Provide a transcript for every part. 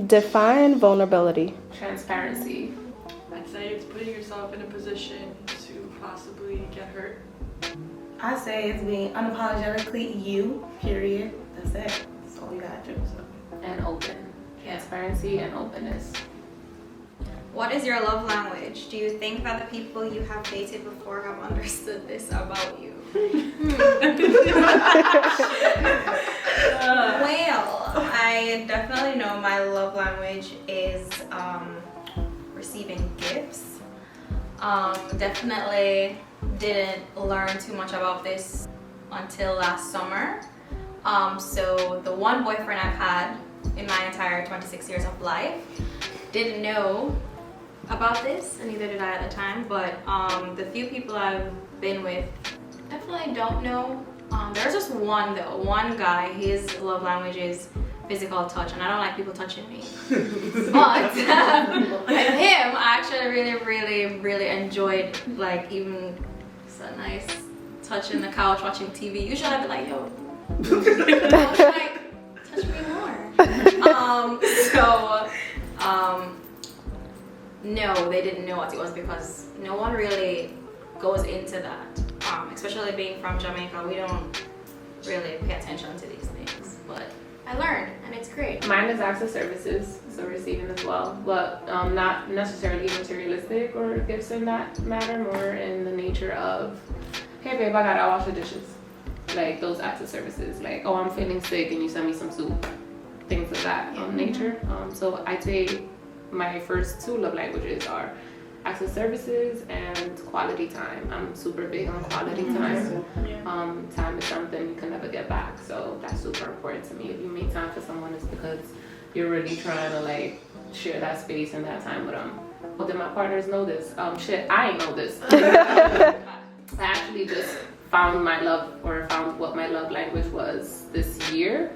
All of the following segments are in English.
Define vulnerability. Transparency. I'd say it's putting yourself in a position to possibly get hurt. I say it's being unapologetically you, period. That's it. That's all you gotta do. So. And open. Transparency and openness. What is your love language? Do you think that the people you have dated before have understood this about you? Well, I definitely know my love language is receiving gifts. Definitely didn't learn too much about this until last summer. So the one boyfriend I've had in my entire 26 years of life didn't know about this, and neither did I at the time, but the few people I've been with definitely don't know. There's just one though, one guy, his love language is physical touch, and I don't like people touching me. But with him, I actually really enjoyed, like, even just a nice touch in the couch watching TV. Usually I'd be like, yo, like, touch me more. No, they didn't know what it was because no one really goes into that. Especially being from Jamaica, we don't really pay attention to these things. But I learned, and it's great. Mine is acts of services, so receiving as well, but not necessarily materialistic or gifts in that matter, more in the nature of, hey babe, I'll wash the dishes. Like those acts of services, like, oh, I'm feeling sick and you send me some soup. Things of that nature. So I'd say my first two love languages are acts of services and quality time. I'm super big on quality time. Time is something you can never get back, so that's super important to me. If you make time for someone, it's because you're really trying to like share that space and that time with them. Well, did my partners know this? Shit, I ain't know this. I actually just found what my love language was this year.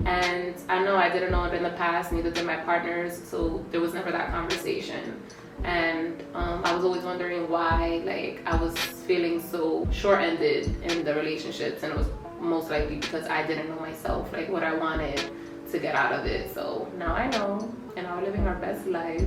And I know I didn't know it in the past, neither did my partners, so there was never that conversation. And I was always wondering why, like, I was feeling so short-ended in the relationships, and it was most likely because I didn't know myself, like what I wanted to get out of it. So now I know, and now we're living our best lives.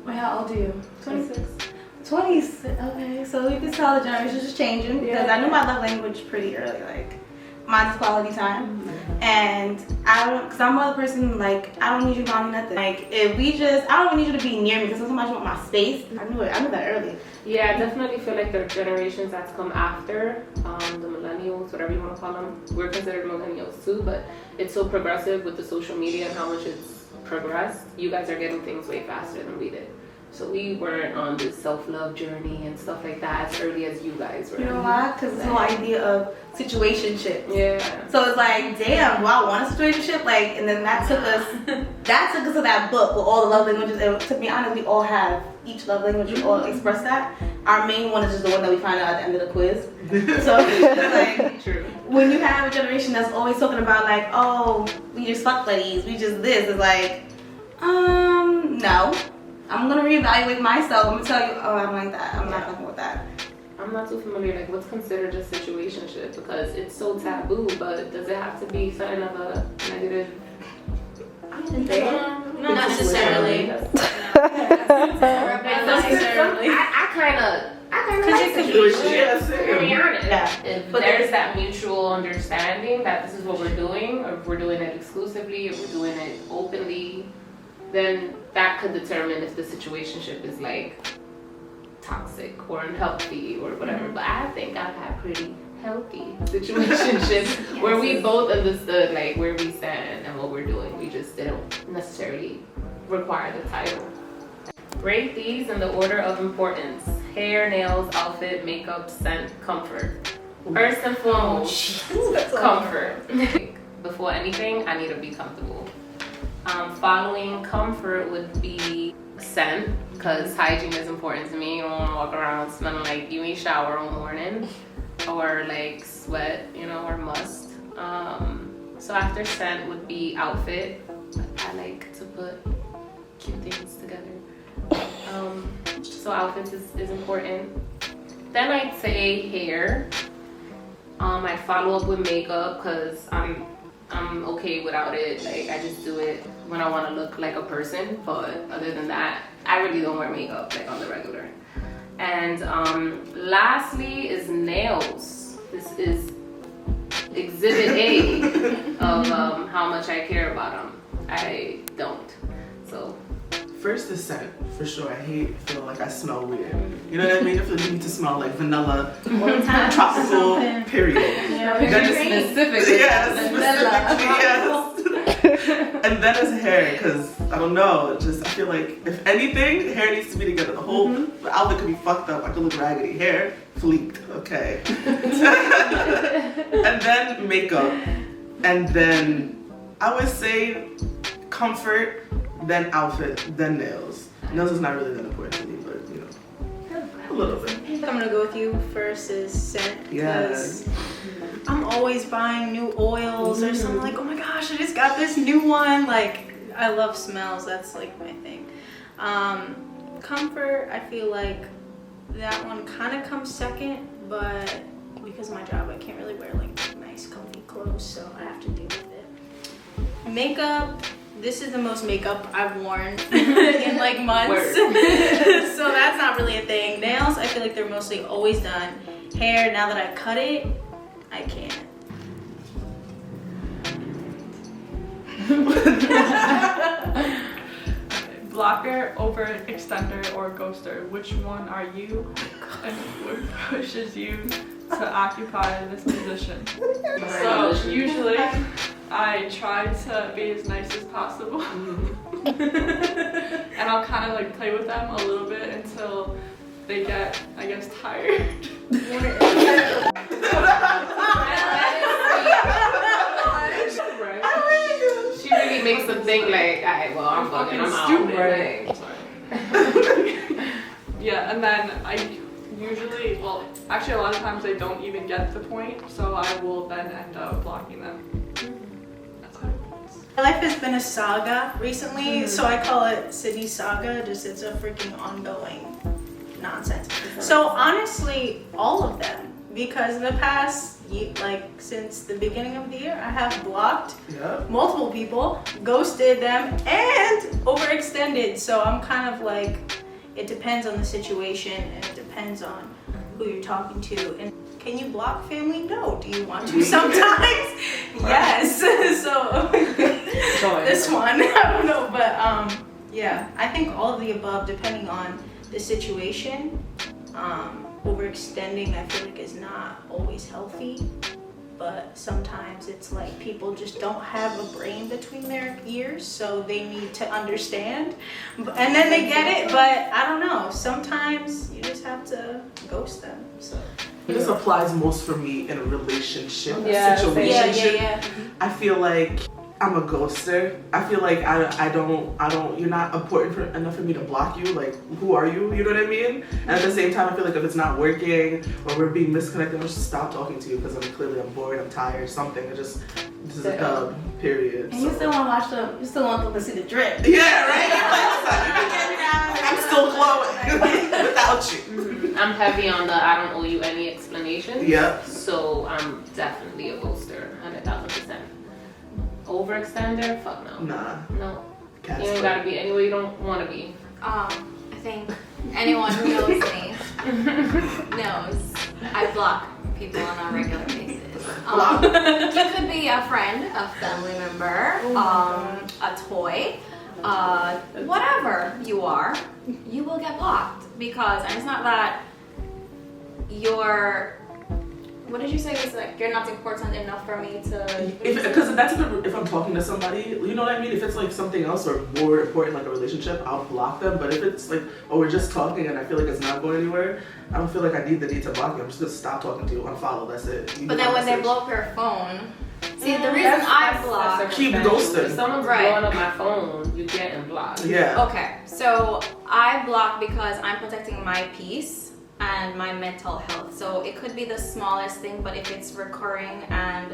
Wait, how old are you? 26. 26. Okay, so you can tell the generations is changing because I knew my love language pretty early. Like, mine's quality time, and because I'm another person, like, I don't need you to buy me nothing. Like, I don't even need you to be near me because sometimes you want my space. I knew that early. Yeah, I definitely feel like the generations that's come after, the millennials, whatever you want to call them, we're considered millennials too, but it's so progressive with the social media and how much it's progressed. You guys are getting things way faster than we did. So we weren't on this self-love journey and stuff like that as early as you guys were. You know why? Because the whole idea of situationship. Yeah. So it's like, damn, do I want a situationship? Like, and then that took us to that book with all the love languages. And to be honest, we all have each love language. We all express that. Our main one is just the one that we find out at the end of the quiz. So it's like, true. When you have a generation that's always talking about like, oh, we just fuck buddies, we just this, it's like, no. I'm gonna reevaluate myself. I'm gonna tell you, oh, I don't like that. I'm not fucking with that. I'm not too familiar, like, what's considered a situationship, because it's so taboo, but does it have to be something of a negative thing? Not necessarily. Not necessarily. I kind of like situationships, to be honest. If there's that mutual understanding that this is what we're doing, or if we're doing it exclusively, if we're doing it openly, then that could determine if the situationship is like toxic or unhealthy or whatever. But I think I've had pretty healthy situationships where we both understood like where we stand and what we're doing. We just didn't necessarily require the title. Rate these in the order of importance: hair, nails, outfit, makeup, scent, comfort. First and foremost, comfort. Before anything, I need to be comfortable. Following comfort would be scent, because hygiene is important to me. You don't want to walk around smelling like you ain't shower all morning, or like sweat, or must. So after scent would be outfit. I like to put cute things together. So outfits is important. Then I'd say hair. I'd follow up with makeup, because I'm I'm okay without it. Like, I just do it when I want to look like a person. But other than that, I really don't wear makeup like on the regular. And lastly is nails. This is exhibit A of how much I care about them. I don't. So. First is scent, for sure. I hate feeling like I smell weird. You know what I mean? I feel like you need to smell like vanilla, tropical, period. Yeah, That is Specifically. Yes. And then is hair, because I don't know, just I feel like if anything, hair needs to be together. The whole the outfit could be fucked up. I could look raggedy. Hair, fleeked, okay. And then makeup. And then I would say comfort, then outfit, then nails. Nails is not really that important to me, but you know, a little bit. I'm gonna go with you first is scent. Yes. I'm always buying new oils or something like, oh my gosh, I just got this new one. Like, I love smells. That's like my thing. Comfort, I feel like that one kind of comes second, but because of my job, I can't really wear like nice, comfy clothes, so I have to deal with it. Makeup. This is the most makeup I've worn in like months. So that's not really a thing. Nails, I feel like they're mostly always done. Hair, now that I cut it, I can't. Blocker, overextender, or ghoster? Which one are you, and what pushes you to occupy this position? So usually, I try to be as nice as possible, and I'll kind of like play with them a little bit until they get, I guess, tired. She really makes them think like, alright, well, I'm fucking out. Stupid. Right? Yeah, and then I usually, well, actually a lot of times they don't even get the point, so I will then end up blocking them. That's how it works. My life has been a saga recently, so I call it Sydney's saga. Just it's a freaking ongoing nonsense. So honestly, all of them, because in the past, like since the beginning of the year, I have blocked multiple people, ghosted them, and overextended. So I'm kind of like, it depends on the situation and it depends on who you're talking to. And can you block family? No. Do you want to sometimes? Yes. So this one, I don't know, but yeah, I think all of the above, depending on the situation. Overextending, I feel like, is not always healthy, but sometimes it's like people just don't have a brain between their ears, so they need to understand, and then they get it. But I don't know, sometimes you just have to ghost them. So This applies most for me in a relationship situation. Yeah. I feel like I'm a ghoster. I feel like I don't, you're not important enough for me to block you. Like, who are you? You know what I mean? And at the same time, I feel like if it's not working or we're being misconnected, I'm just stop talking to you because I'm bored, I'm tired, something. This is a dub, period. And you still want them to see the drip. Yeah, right? I'm still glowing without you. I'm heavy on the I don't owe you any explanation. Yep. So I'm definitely a ghoster, 100,000%. Overextender? Fuck no. Nah. No. Casper. You ain't gotta be anywhere you don't want to be. I think anyone who knows me knows I block people on a regular basis. You could be a friend, a family member, a toy, whatever you are, you will get blocked because, and it's not that you're, what did you say? It's like you're not important enough for me to. Because if I'm talking to somebody, you know what I mean? If it's like something else or more important, like a relationship, I'll block them. But if it's like, oh, we're just talking and I feel like it's not going anywhere, I don't feel like I need the need to block you. I'm just gonna stop talking to you, unfollow. That's it. But then when they blow up your phone, see the reason I block. Keep ghosting. If someone's blowing up my phone, you getting blocked. Yeah. Okay, so I block because I'm protecting my peace and my mental health. So it could be the smallest thing, but if it's recurring and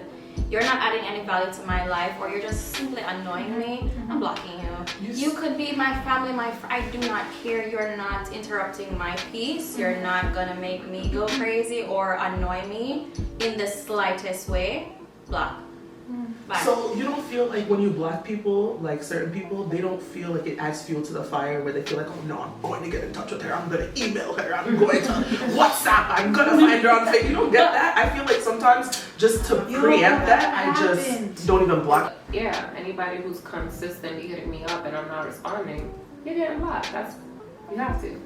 you're not adding any value to my life or you're just simply annoying me, I'm blocking you. You could be my family, I do not care. You're not interrupting my peace. You're not gonna make me go crazy or annoy me in the slightest way. Block. Bye. So you don't feel like when you block people, like certain people, they don't feel like it adds fuel to the fire where they feel like, oh no, I'm going to get in touch with her, I'm going to email her, I'm going to WhatsApp, I'm going to find her on Facebook. You don't get that? I feel like sometimes just to preempt that, I just don't even block. Yeah, anybody who's consistently hitting me up and I'm not responding, you're getting blocked. You have to.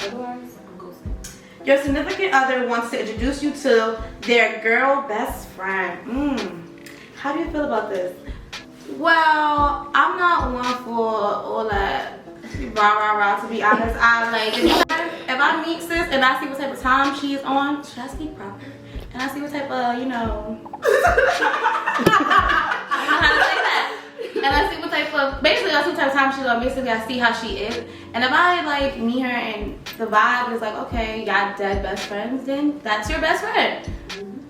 Otherwise, I'm ghosting. Your significant other wants to introduce you to their girl best friend. How do you feel about this? Well, I'm not one for all that rah. To be honest, I like if I meet sis and I see what type of time she's on, should I speak proper? And I see what type of I don't know how to say that. And I see what type of basically I see what type of time she's on. Basically, I see how she is. And if I like meet her and the vibe is like, okay, y'all dead best friends, then that's your best friend.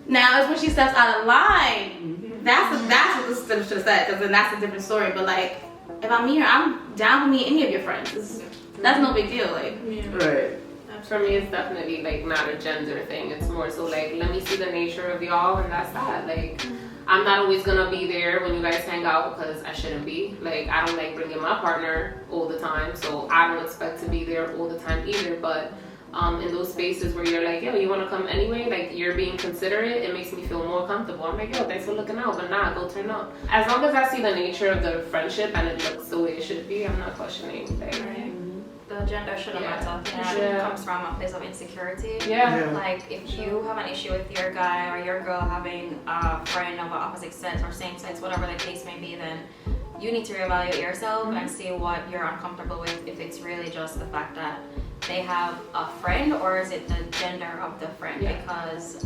Now it's when she steps out of line. That's what this should have said, because then that's a different story. But like, if I meet her, I'm down to meet any of your friends. That's no big deal. Like, Right. For me, it's definitely like not a gender thing. It's more so like, let me see the nature of y'all, and that's that. Like, I'm not always gonna be there when you guys hang out because I shouldn't be. Like, I don't like bringing my partner all the time, so I don't expect to be there all the time either. But in those spaces where you're like, yo, you want to come anyway, like you're being considerate, it makes me feel more comfortable. I'm like, yo, thanks for looking out, but nah, go turn up. As long as I see the nature of the friendship and it looks the way it should be, I'm not questioning. Like, The gender shouldn't matter. It comes from a place of insecurity. Yeah. Like if you have an issue with your guy or your girl having a friend of an opposite sex or same sex, whatever the case may be, then you need to reevaluate yourself and see what you're uncomfortable with. If it's really just the fact that they have a friend, or is it the gender of the friend? Because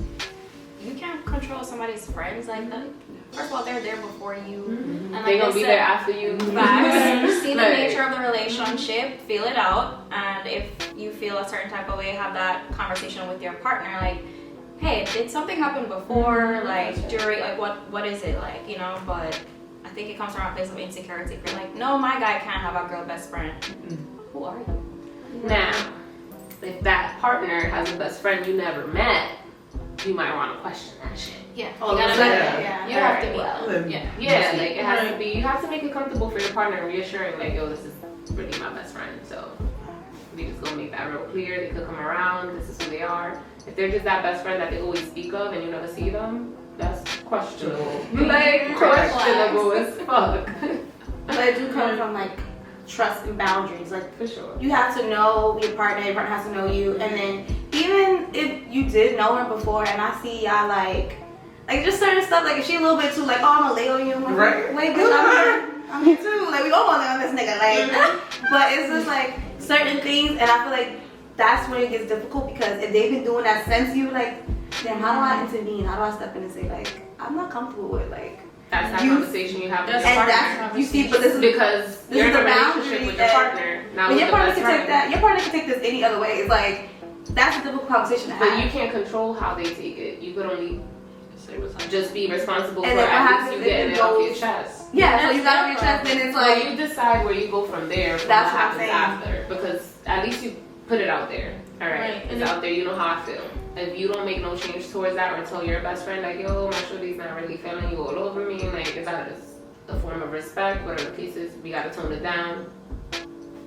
you can't control somebody's friends like that. First of all, they're there before you. And like they're gonna be there after you. Facts. See the nature of the relationship, feel it out, and if you feel a certain type of way, have that conversation with your partner. Like, hey, did something happen before? Like during, like what is it like? You know, but I think it comes from a place of insecurity. If you're like, no, my guy can't have a girl best friend. Who are you? Now, if that partner has a best friend you never met, you might want to question that shit. Yeah. Oh, You gotta yeah. you have to be. Yeah, like it has to be, you have to make it comfortable for your partner and reassuring, like, yo, this is really my best friend. So we just gonna make that real clear. They could come around, this is who they are. If they're just that best friend that they always speak of and you never see them, that's questionable. Like, questionable as fuck. but it do come from like trust and boundaries. Like, For sure. you have to know your partner has to know you, and then even if you did know her before and I see y'all like just certain stuff, like if she a little bit too like, oh, I'm gonna lay on you, I'm like, Right. wait, bitch, I'm here too, like we all wanna lay on this nigga, like but it's just like certain things, and I feel like that's when it gets difficult, because if they've been doing that since you, like, damn, how do I intervene, how do I step in and say, like, I'm not comfortable with, like, That's that conversation you have with and your partner. that's, you see, but this is Because this you're is in a the relationship boundary with your that- partner. Now but with your the partner best can take friend. that, your partner can take this any other way. It's like, that's a difficult conversation to have. But you can't control how they take it. You could only just be responsible And for then what at least happens you if getting it it off your goes- chest. Yeah, so you got on your chest, and it's like, Well, you decide where you go from there. From That's what what I'm happens saying. after, because at least you put it out there. All right, Right, and it's out there. You know how I feel. If you don't make no change towards that, or tell your best friend like, yo, my shorty's not really feeling you all over me, like, is that a form of respect? Whatever the case is, we gotta tone it down.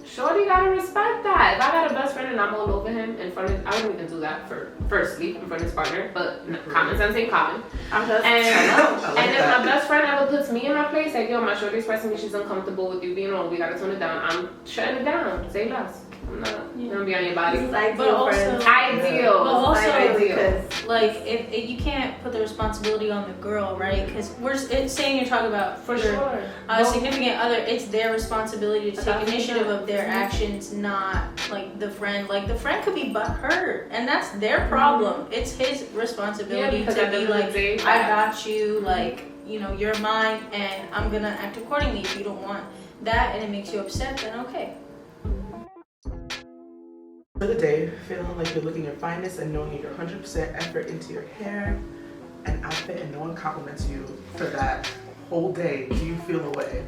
Shorty gotta respect that. If I got a best friend and I'm all over him in front of, I wouldn't even do that for firstly in front of his partner, but common sense ain't common. I'm just, And, I like and if that. my best friend ever puts me in my place, like, yo, my shorty's pressing me, she's uncomfortable with you being on, we gotta tone it down. I'm shutting it down. Say less. I'm not gonna be on your body. this is ideal, But also- friends. Ideal. But also, Ideal. because like, if you can't put the responsibility on the girl, right? Because it's saying you're talking about For your sure. significant other, it's their responsibility to take 1,000%. initiative of their actions, not like the friend. Like the friend could be butthurt, and that's their problem. It's his responsibility because to at the be end of the like, day, I got you, like, you know, you're mine, and I'm gonna act accordingly. If you don't want that and it makes you upset, then okay. For the day, feeling like you're looking your finest and knowing your 100% effort into your hair and outfit, and no one compliments you for that whole day, do you feel away?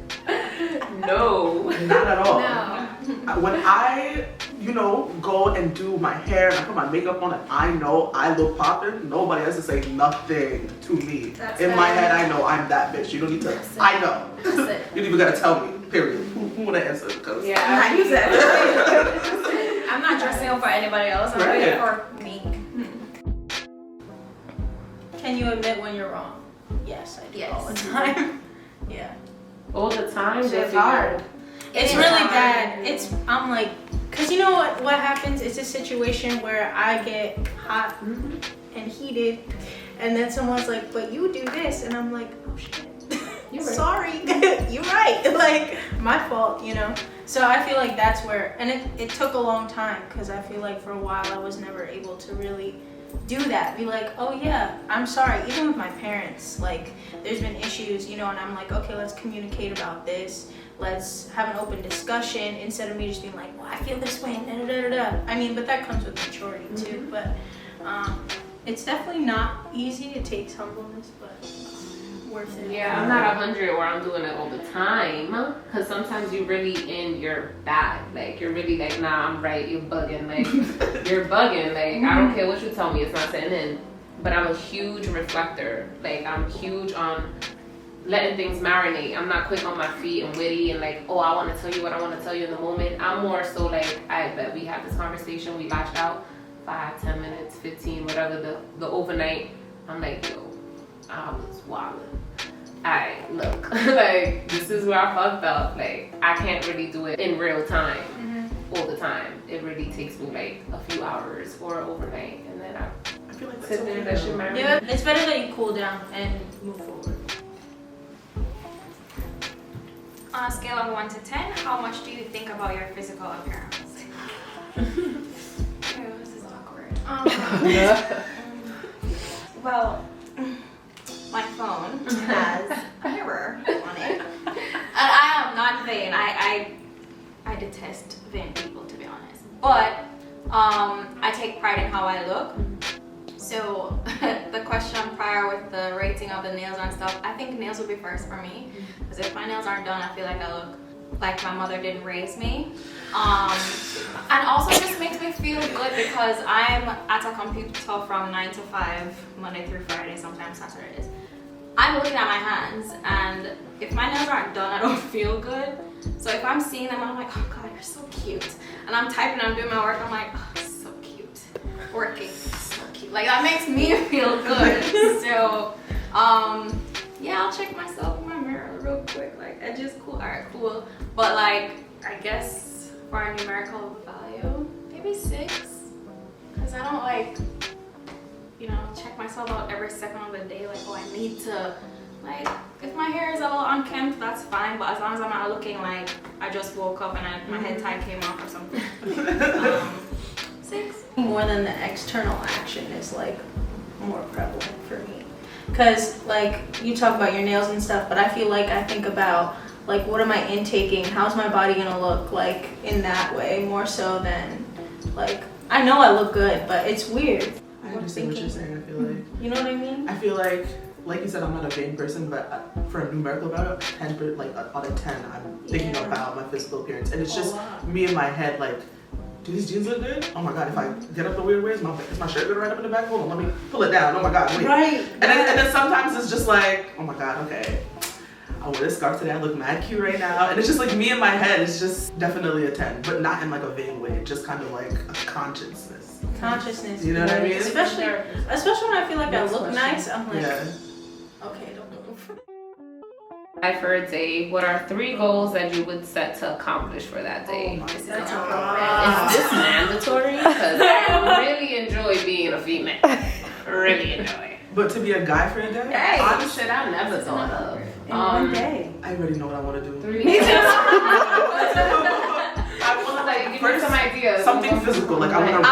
No. Not at all. No. When I you know, go and do my hair and I put my makeup on and I know I look popping, nobody has to say nothing to me. That's In my fair. head, I know I'm that bitch. You don't need to. That's it. I know. That's it. You don't even gotta tell me. Period. Who wanna answer? Because Yeah. Not you said. I'm not dressing up for anybody else. I'm Right. doing it for me. Can you admit when you're wrong? Yes, I do Yes. all the time. Yeah. All the time. It's just hard. It's is really hard. bad. I'm like, cause you know what happens? It's a situation where I get hot and heated, and then someone's like, but you do this, and I'm like, oh shit. You're right. Sorry. You're right. Like, my fault, you know? So I feel like that's where, and it took a long time, because I feel like for a while I was never able to really do that. Be like, oh yeah, I'm sorry. Even with my parents, like, there's been issues, you know, and I'm like, okay, let's communicate about this. Let's have an open discussion instead of me just being like, well, I feel this way, and da-da-da-da-da. I mean, but that comes with maturity too. But it's definitely not easy. It takes humbleness, but worth it. Yeah, I'm not 100 where I'm doing it all the time. Cause sometimes you're really in your bag. Like you're really like, nah, I'm right. You're bugging. Like you're bugging. Like I don't care what you tell me. It's not sitting in. But I'm a huge reflector. Like I'm huge on letting things marinate. I'm not quick on my feet and witty and like, oh, I want to tell you what I want to tell you in the moment. I'm more so like, I bet we have this conversation. We lashed out 5, 10 minutes, 15, whatever the overnight. I'm like, yo, I was wilding. Alright, look, like this is where I fucked up. Like I can't really do it in real time all the time. It really takes me like a few hours or overnight, and then I I feel like that's sit there okay, and that shit though. marinate. Yeah, it's better that you cool down and move forward. On a scale of 1 to 10, how much do you think about your physical appearance? Oh, this is awkward. Well, my phone has a mirror on it. And I am not vain. I detest vain people, to be honest. But I take pride in how I look. So the question prior with the rating of the nails and stuff, I think nails would be first for me. Because if my nails aren't done, I feel like I look like my mother didn't raise me. And also it just makes me feel good because I'm at a computer from 9 to 5, Monday through Friday, sometimes Saturdays. I'm looking at my hands, and if my nails aren't done, I don't feel good. So if I'm seeing them, I'm like, oh God, you're so cute. And I'm typing, I'm doing my work, I'm like, oh, so cute. Working, so cute. Like that makes me feel good. So, yeah, I'll check myself in my mirror real quick. Like, edges cool, all right, cool. But like, I guess for a numerical value, maybe 6. Cause I don't like, you know, check myself out every second of the day. Like, oh, I need to, like, if my hair is a little unkempt, that's fine. But as long as I'm not looking like I just woke up and my head tie came off or something. 6. More than the external action is like more prevalent for me. Cause like you talk about your nails and stuff, but I feel like I think about like what am I intaking? How's my body gonna look like in that way more so than like I know I look good, but it's weird. I understand what you're saying. I feel like. You know what I mean? I feel like you said, I'm not a vain person, but for a numerical value, 10, like out of 10, I'm thinking about my physical appearance, and it's just me in my head, like, do these jeans look good? Oh my God, if I get up the weird way, is my shirt gonna right up in the back? Hold on, let me pull it down. Oh my God, wait. Right. And then sometimes it's just like, oh my God, okay. I wear this scarf today, I look mad cute right now. And it's just like me in my head, it's just definitely a 10, but not in like a vain way, just kind of like a consciousness. Consciousness. You know what I mean? Especially when I feel like I look nice, I'm like, Yeah. okay, don't move. For a day, what are 3 goals that you would set to accomplish for that day? Oh my This is That's inappropriate. Is this mandatory? Because I really enjoy being a female. Really enjoy. But to be a guy for a day? Hey, Honestly, shit I never thought of. In one day. I already know what I want to do. 3 I want to like, give me some ideas. something physical, like I want to run. I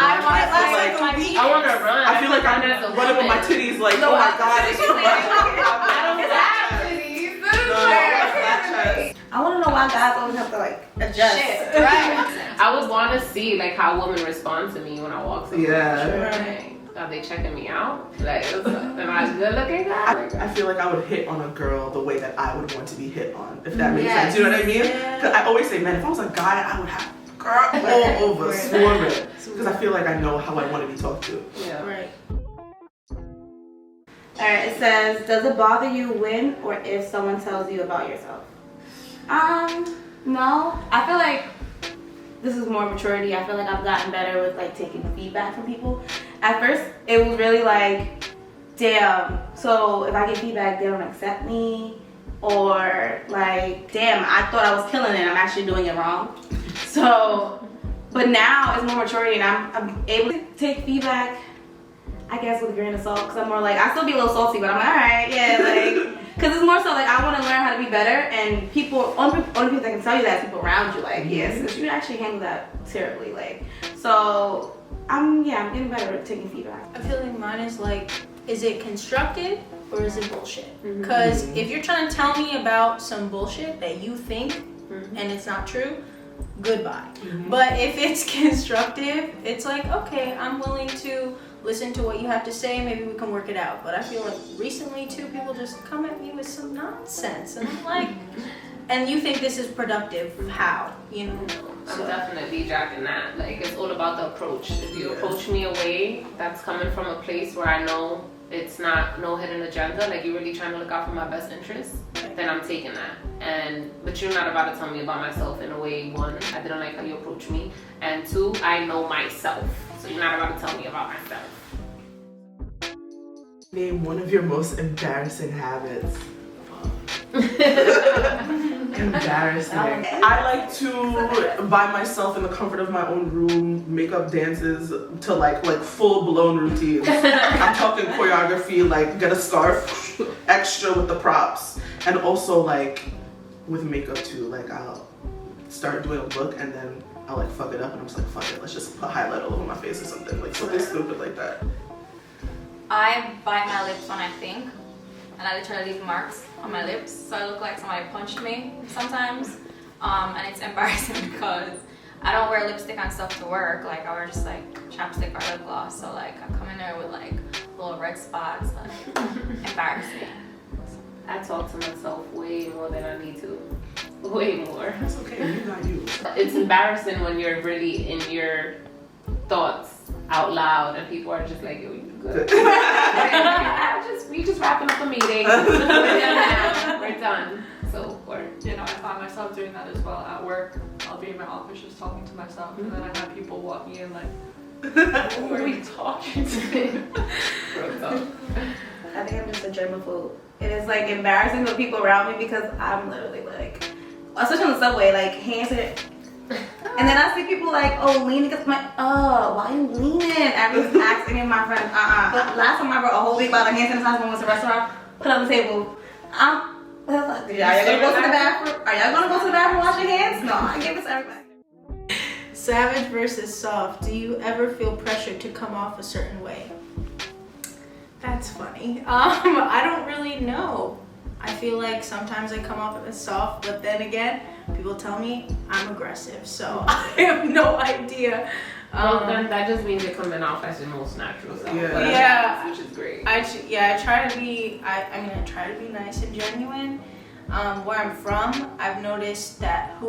want to run. I feel like I'm as a running with my woman. titties, like, oh my God. It's too much. I don't have titties. This is weird. I want to know why guys always have to like adjust. Shit, right? I would want to see like how women respond to me when I walk somewhere. Yeah. Right. Are they checking me out? Like, am I a good looking guy? I feel like I would hit on a girl the way that I would want to be hit on, if that makes Yes. sense. You know what I mean? Yeah. Because I always say, man, if I was a guy, I would have a all over, swarming. Because I feel like I know how I want to be talked to. Yeah. Right. Alright, it says, does it bother you when or if someone tells you about yourself? No. I feel like this is more maturity. I feel like I've gotten better with like taking feedback from people. At first, it was really like, damn, so if I get feedback, they don't accept me. Or like, damn, I thought I was killing it, I'm actually doing it wrong. So, but now it's more maturity and I'm able to take feedback, I guess, with a grain of salt, because I'm more like, I still be a little salty, but I'm like, all right, yeah, like, because it's more so like I want to learn how to be better, and people, only people that can tell you that is people around you, like, yes, because you actually handle that terribly, like, so, I'm getting better at taking feedback. I feel like mine is like, is it constructive or is it bullshit? Because if you're trying to tell me about some bullshit that you think and it's not true, goodbye. But if it's constructive, it's like, okay, I'm willing to listen to what you have to say, maybe we can work it out. But I feel like recently too, people just come at me with some nonsense, and I'm like, and you think this is productive? How? You know? I'm definitely jacking that. Like, it's all about the approach. If you approach me a way that's coming from a place where I know it's not no hidden agenda, like you're really trying to look out for my best interests, then I'm taking that. But you're not about to tell me about myself in a way, one, I didn't like how you approach me, and two, I know myself. So you're not about to tell me about myself. Name one of your most embarrassing habits. Embarrassing. I like to, by myself in the comfort of my own room, make up dances to like full blown routines. I'm talking choreography, like get a scarf extra with the props, and also like with makeup too. Like I'll start doing a look and then I'll like fuck it up and I'm just like, fuck it, let's just put highlight all over my face or something, like something stupid like that. I bite my lips when I think, and I literally leave marks on my lips, so I look like somebody punched me sometimes. And it's embarrassing because I don't wear lipstick and stuff to work. Like I wear just like chapstick or lip gloss, so like I come in there with like little red spots, like embarrassing. I talk to myself way more than I need to. Way more. That's okay, you got you. It's embarrassing when you're really in your thoughts out loud and people are just like, yo, you good. We just wrapping up a meeting. We're done. So, You know, I find myself doing that as well at work. I'll be in my office just talking to myself, and then I have people walking in like, who are we talking to? I think I'm just a germaphobe. It is like embarrassing for people around me because I'm literally like, especially on the subway, like hands in it. And then I see people like, oh, leaning against my, oh, why you leaning? Everyone's asking my friend, last time I brought a whole big bottle of hand sanitizer when I was at a restaurant, put it on the table. Are y'all gonna go to the bathroom? Are y'all gonna go to the bathroom and wash your hands? No, I give it to everybody. Savage versus soft. Do you ever feel pressure to come off a certain way? That's funny. I don't really know. I feel like sometimes I come off as soft, but then again, people tell me I'm aggressive, so I have no idea. Well, then that just means you're coming off as your most natural self. Yeah. Which is great. I try to be. I try to be nice and genuine. Where I'm from, I've noticed that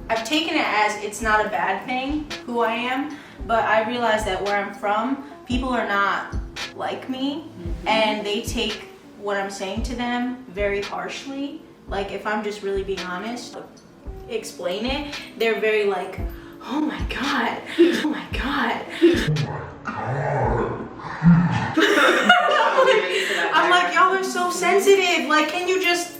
I've taken it as it's not a bad thing who I am, but I realize that where I'm from, people are not like me, and they take what I'm saying to them very harshly. Like if I'm just really being honest, explain it, they're very like, oh my god, oh my god. I'm like, y'all are so sensitive, like can you just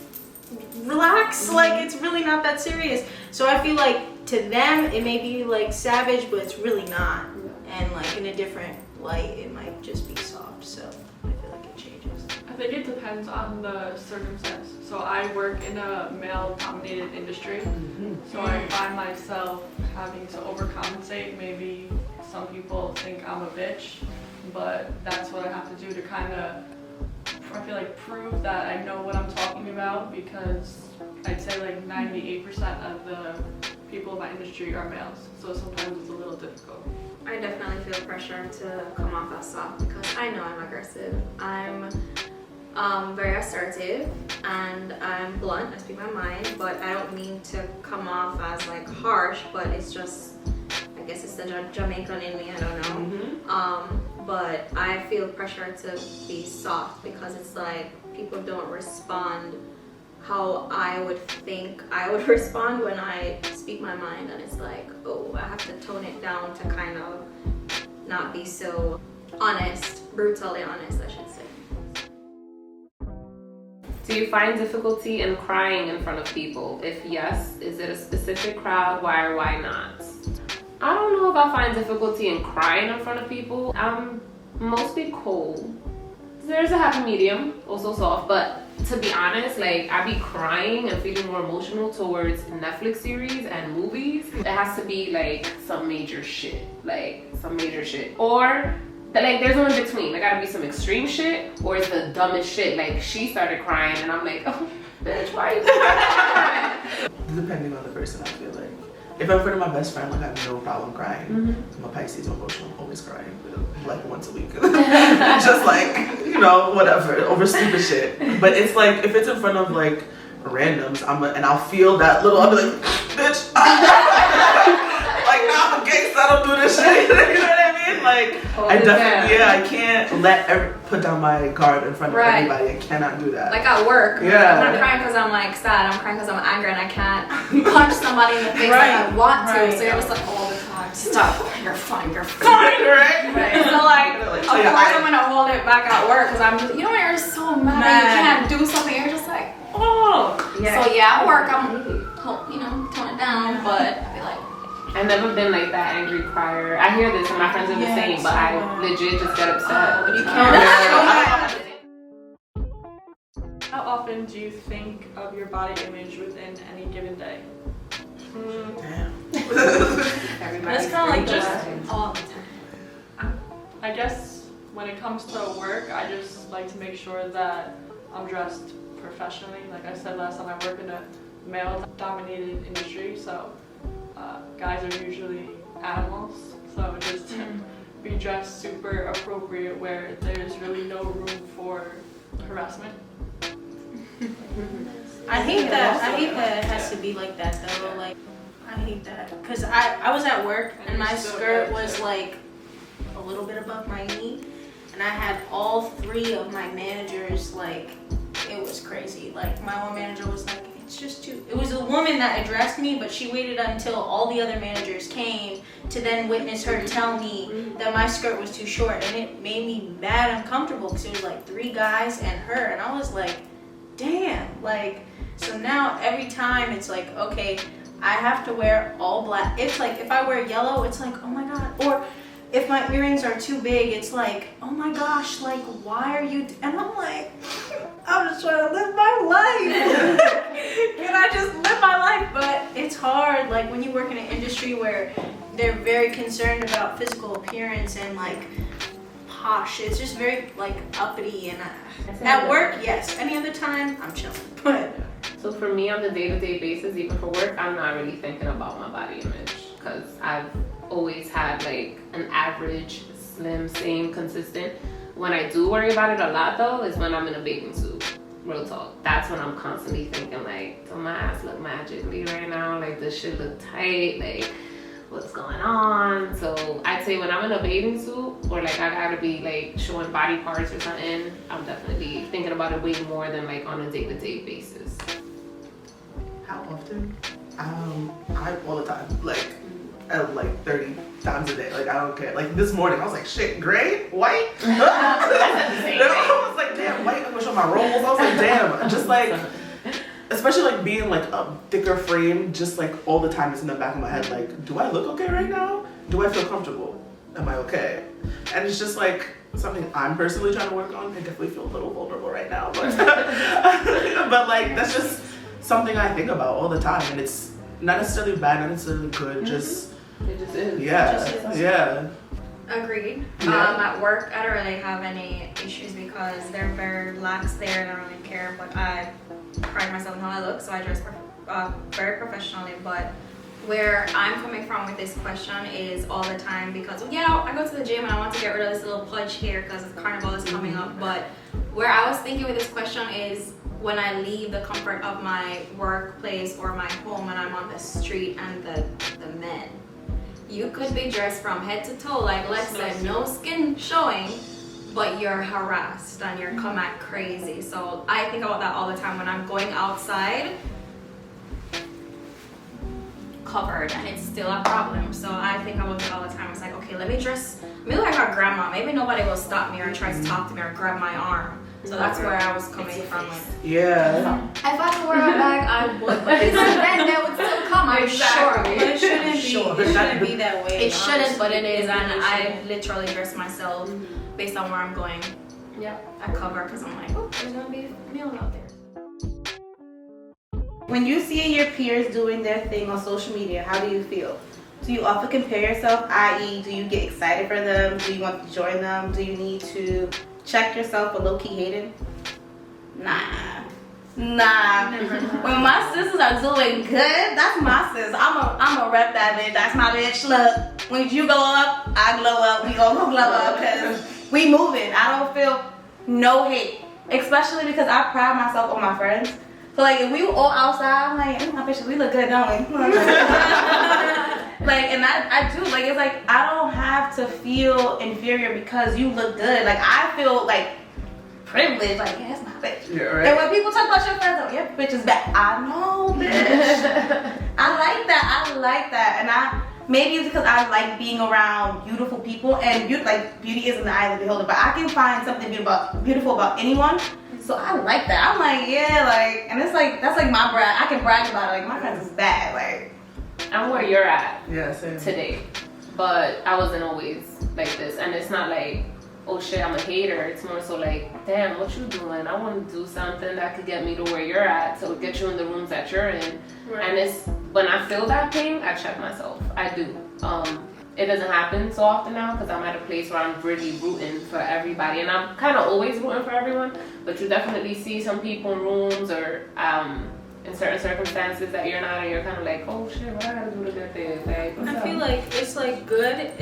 relax? Like it's really not that serious. So I feel like to them it may be like savage, but it's really not. And like in a different light it might just be soft. So I feel like it changes. I think it depends on the circumstance. So I work in a male-dominated industry, so I find myself having to overcompensate. Maybe some people think I'm a bitch, but that's what I have to do to kind of, I feel like, prove that I know what I'm talking about, because I'd say like 98% of the people in my industry are males, so sometimes it's a little difficult. I definitely feel pressure to come off as soft because I know I'm aggressive. I'm very assertive and I'm blunt. I speak my mind, but I don't mean to come off as like harsh, but it's just guess it's the Jamaican in me, I don't know. But I feel pressure to be soft because it's like people don't respond how I would think I would respond when I speak my mind, and it's like, oh, I have to tone it down to kind of not be so honest, brutally honest, I should say. Do you find difficulty in crying in front of people? If yes, is it a specific crowd? Why or why not? I don't know if I find difficulty in crying in front of people. I'm mostly cold. There's a happy medium, also soft, but to be honest, like, I be crying and feeling more emotional towards Netflix series and movies. It has to be like some major shit, or like there's no in between. There gotta be some extreme shit, or it's the dumbest shit. Like, she started crying and I'm like, oh, bitch, why are you crying? Depending on the person, I feel like. If I'm in front of my best friend, like, I have no problem crying. I'm a Pisces, I'm emotional, I'm always crying, like once a week. Just like, you know, whatever, over stupid shit. But it's like, if it's in front of like randoms, and I'll feel that little, I'll be like, bitch. Like, nah, I'm a gangster, I don't do this shit. You know what I mean? Like, I definitely, I can't put down my guard in front of everybody. I cannot do that. Like at work, yeah. I'm not crying because I'm like sad, I'm crying because I'm angry and I can't punch somebody in the face like I want to. So you're just like all the time, stop, you're fine, you're fine. Right. So like, of course I'm gonna hold it back at work because I'm just, you know when you're just so mad you can't do something, you're just like, oh. Yeah. So yeah, at work I'm, you know, tone it down, but I feel like, I've never been like that angry crier. I hear this and my friends are the same, but I legit just get upset. You can't. How often do you think of your body image within any given day? Damn. That's kind of like just all the time. I guess when it comes to work, I just like to make sure that I'm dressed professionally. Like I said last time, I work in a male-dominated industry, so guys are usually animals. So just be dressed super appropriate where there's really no room for harassment. I hate that it has to be like that though. Like, I hate that because I was at work and my skirt was like a little bit above my knee, and I had all three of my managers, like, it was crazy. Like, my one manager was like, it's just too. It was a woman that addressed me, but she waited until all the other managers came to then witness her tell me that my skirt was too short, and it made me mad uncomfortable because it was like three guys and her, and I was like, damn. Like, so now every time it's like, okay, I have to wear all black. It's like, if I wear yellow, it's like, oh my god. Or if my earrings are too big, it's like, oh my gosh, like, why are you? And I'm like, I'm just trying to live my life. Can I just live my life? But it's hard, like, when you work in an industry where they're very concerned about physical appearance and like posh. It's just very like uppity, and at work, yes. Any other time, I'm chilling. But so for me, on the day-to-day basis, even for work, I'm not really thinking about my body image because I've always had like an average, slim, same, consistent. When I do worry about it a lot though, is when I'm in a bathing suit. Real talk. That's when I'm constantly thinking like, does my ass look magically right now? Like, does shit look tight? Like, what's going on? So I'd say when I'm in a bathing suit or like I gotta be like showing body parts or something, I'm definitely thinking about it way more than like on a day-to-day basis. How often? I all the time. Like 30 times a day. Like, I don't care. Like this morning, I was like, shit, gray, white. I was like, damn, white. I'm gonna show my rolls. I was like, damn. Just like, especially like being like a thicker frame, just like all the time it's in the back of my head. Like, do I look okay right now? Do I feel comfortable? Am I okay? And it's just like something I'm personally trying to work on. I definitely feel a little vulnerable right now, but but like that's just something I think about all the time, and it's not necessarily bad, not necessarily good. Just it just is. Yeah. Agreed. Yeah. At work, I don't really have any issues because they're very lax there and I don't really care. But I pride myself in how I look, so I dress very professionally. But where I'm coming from with this question is all the time because, yeah, I go to the gym and I want to get rid of this little pudge here because Carnival is coming up. But where I was thinking with this question is when I leave the comfort of my workplace or my home and I'm on the street and the men. You could be dressed from head to toe, like Lex said, no skin showing, but you're harassed and you're come at crazy. So I think about that all the time when I'm going outside covered, and it's still a problem. So I think about it all the time. It's like, okay, let me dress maybe like our grandma. Maybe nobody will stop me or try to talk to me or grab my arm. So that's where I was coming from. Like, Yeah. if I could wear a bag, I would. But it's an event that would still come, I'm sure. But it shouldn't be. Sure. It shouldn't be that way. It shouldn't, but it is, and It I shouldn't. literally dress myself based on where I'm going. Yeah. I cover because I'm like, oh, there's gonna be meals out there. When you see your peers doing their thing on social media, how do you feel? Do you often compare yourself, i.e., do you get excited for them? Do you want to join them? Do you need to check yourself for low-key hating? Nah. When my sisters are doing good, that's my sis. I'm a rep that bitch. That's my bitch. Look, when you glow up, I glow up. We all gonna glow up because we moving. I don't feel no hate, especially because I pride myself on my friends. So like if we were all outside, I'm like, my bitches, we look good, don't we? Like, and I do. Like, it's like I don't have to feel inferior because you look good. Like I feel like privileged. Like, yeah, it's my bitch. Yeah, right. And when people talk about your friends, oh, your bitch is back. I know, bitch. I like that. And maybe it's because I like being around beautiful people, and beauty isn't the eye of the beholder, but I can find something beautiful about anyone. So I like that. I'm like, yeah, like, and it's like, that's like my brag. I can brag about it. Like, my friends is bad. Like, I'm where you're at Yeah, same. today, but I wasn't always like this. And it's not like, oh shit, I'm a hater. It's more so like, damn, what you doing? I want to do something that could get me to where you're at, so get you in the rooms that you're in. Right. And it's when I feel that thing, I check myself. I do. It doesn't happen so often now because I'm at a place where I'm really rooting for everybody, and I'm kind of always rooting for everyone. But you definitely see some people in rooms or in certain circumstances that you're not, and you're kind of like, oh shit, what I gotta do to get there? Like, what's I up? feel like it's like good.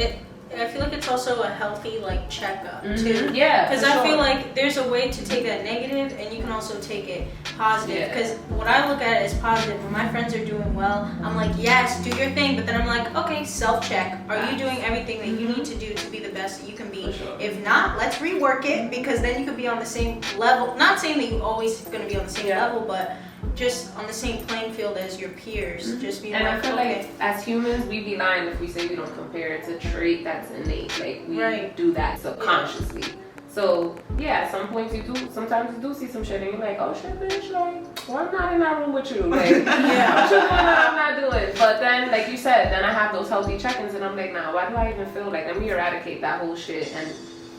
I feel like it's also a healthy like checkup too. Yeah, Because for I sure. feel like there's a way to take that negative and you can also take it positive. Yeah. Because what I look at it as positive, when my friends are doing well, I'm like, yes, do your thing. But then I'm like, okay, self-check. Are you doing everything that you need to do to be the best that you can be? For sure. If not, let's rework it, because then you could be on the same level. Not saying that you're always going to be on the same level, but just on the same playing field as your peers. Just be And like, I feel okay. like as humans, we'd be lying if we say we don't compare. It's a trait that's innate. Like we do that subconsciously. So yeah, at some points you do. Sometimes you do see some shit and you're like, oh shit, bitch, like, well, I'm not in that room with you. Like, what you doing that I'm not doing? But then, like you said, then I have those healthy check-ins and I'm like, nah, why do I even feel like? Let me eradicate that whole shit and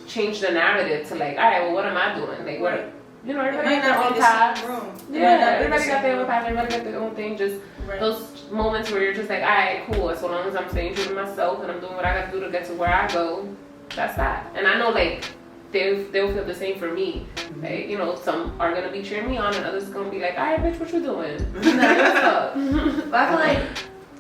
change the narrative to like, all right, well, what am I doing? Like, what? You know, everybody got their own path. Yeah, everybody got their own path. Everybody got their own thing. Just those moments where you're just like, all right, cool. So long as I'm staying true to myself and I'm doing what I got to do to get to where I go, that's that. And I know, like, they'll feel the same for me. Like, you know, some are gonna be cheering me on, and others gonna be like, all right, bitch, what you doing? What's up? but I feel like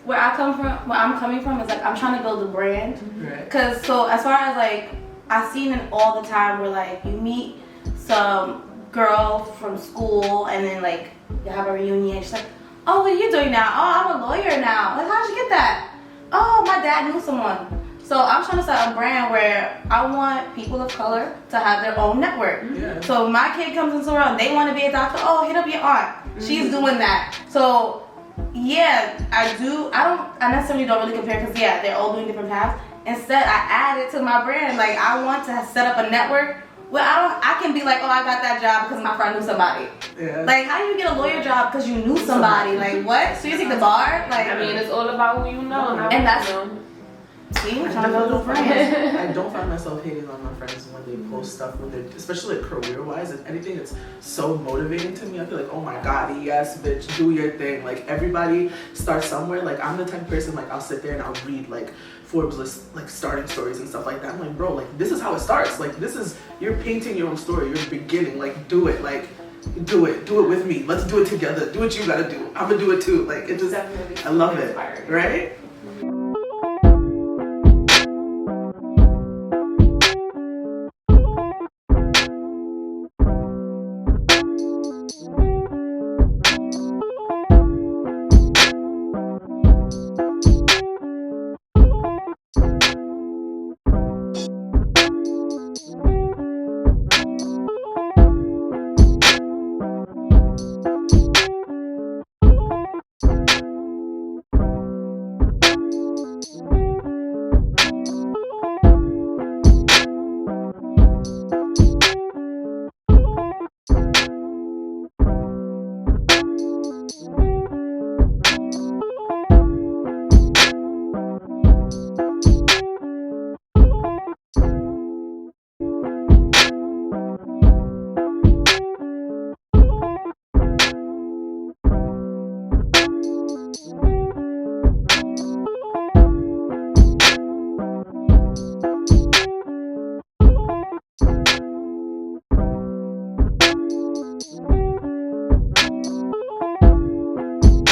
where I'm coming from is like I'm trying to build a brand. Right. Cause so as far as like I've seen it all the time where like you meet some girl from school and then like you have a reunion. She's like, oh, what are you doing now? Oh, I'm a lawyer now. Like, how'd you get that? Oh, my dad knew someone. So I'm trying to start a brand where I want people of color to have their own network. Yeah. So if my kid comes into the world, they want to be a doctor. Oh, hit up your aunt. She's doing that. So yeah, I necessarily don't really compare because yeah, they're all doing different paths. Instead, I added to my brand. Like I want to set up a network where I can be like, oh, I got that job because my friend knew somebody. Yeah. Like, how do you get a lawyer job because you knew somebody? Like, what? So you take the bar? Like, I mean, it's all about who you know. Not And who that's- you know. see, I'm trying to build a brand. I don't find myself hating on my friends when they post stuff with it, especially like career-wise. If anything, it's so motivating to me. I feel like, oh my god, yes, bitch, do your thing. Like everybody starts somewhere. Like I'm the type of person like I'll sit there and I'll read like Forbes list like starting stories and stuff like that. I'm like, bro, like this is how it starts. Like this is you're painting your own story. You're beginning. Like do it. Like do it with me. Let's do it together. Do what you gotta do. I'm gonna do it too. Like it just, Definitely I love it. inspiring. Right?